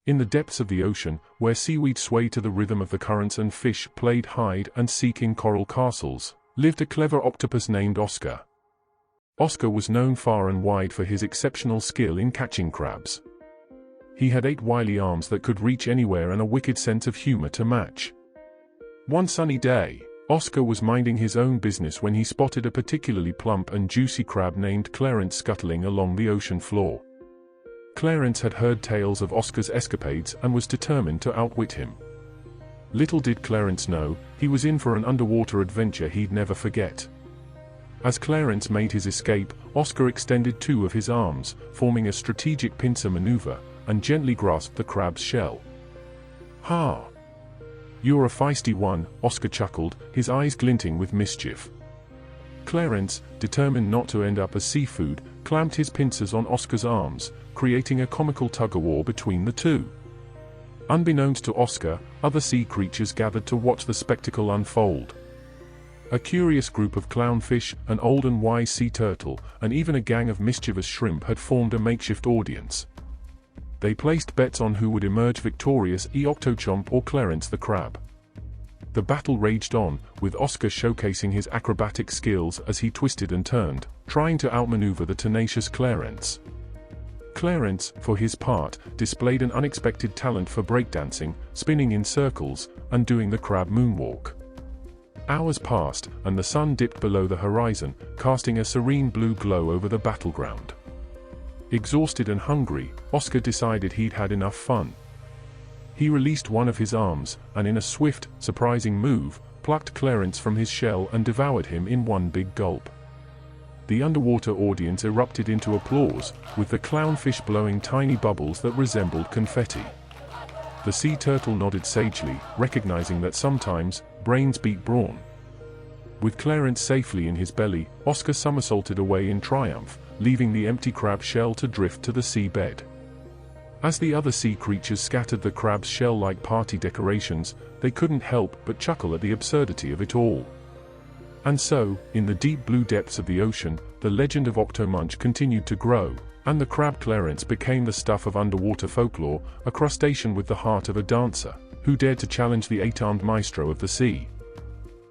In the depths of the ocean, where seaweed swayed to the rhythm of the currents and fish played hide and seek in coral castles, lived a clever octopus named Oscar. Oscar was known far and wide for his exceptional skill in catching crabs. He had 8 wily arms that could reach anywhere and a wicked sense of humor to match. One sunny day, Oscar was minding his own business when he spotted a particularly plump and juicy crab named Clarence scuttling along the ocean floor. Clarence had heard tales of Oscar's escapades and was determined to outwit him. Little did Clarence know, he was in for an underwater adventure he'd never forget. As Clarence made his escape, Oscar extended 2 of his arms, forming a strategic pincer maneuver, and gently grasped the crab's shell. "Ha! You're a feisty one," Oscar chuckled, his eyes glinting with mischief. Clarence, determined not to end up as seafood, clamped his pincers on Oscar's arms, creating a comical tug-of-war between the two. Unbeknownst to Oscar, other sea creatures gathered to watch the spectacle unfold. A curious group of clownfish, an old and wise sea turtle, and even a gang of mischievous shrimp had formed a makeshift audience. They placed bets on who would emerge victorious, Octochomp or Clarence the crab. The battle raged on, with Oscar showcasing his acrobatic skills as he twisted and turned, trying to outmaneuver the tenacious Clarence. Clarence, for his part, displayed an unexpected talent for breakdancing, spinning in circles, and doing the crab moonwalk. Hours passed, and the sun dipped below the horizon, casting a serene blue glow over the battleground. Exhausted and hungry, Oscar decided he'd had enough fun. He released one of his arms, and in a swift, surprising move, plucked Clarence from his shell and devoured him in one big gulp. The underwater audience erupted into applause, with the clownfish blowing tiny bubbles that resembled confetti. The sea turtle nodded sagely, recognizing that sometimes, brains beat brawn. With Clarence safely in his belly, Oscar somersaulted away in triumph, leaving the empty crab shell to drift to the seabed. As the other sea creatures scattered the crab's shell like party decorations, they couldn't help but chuckle at the absurdity of it all. And so, in the deep blue depths of the ocean, the legend of Octomunch continued to grow, and the crab Clarence became the stuff of underwater folklore, a crustacean with the heart of a dancer, who dared to challenge the 8-armed maestro of the sea.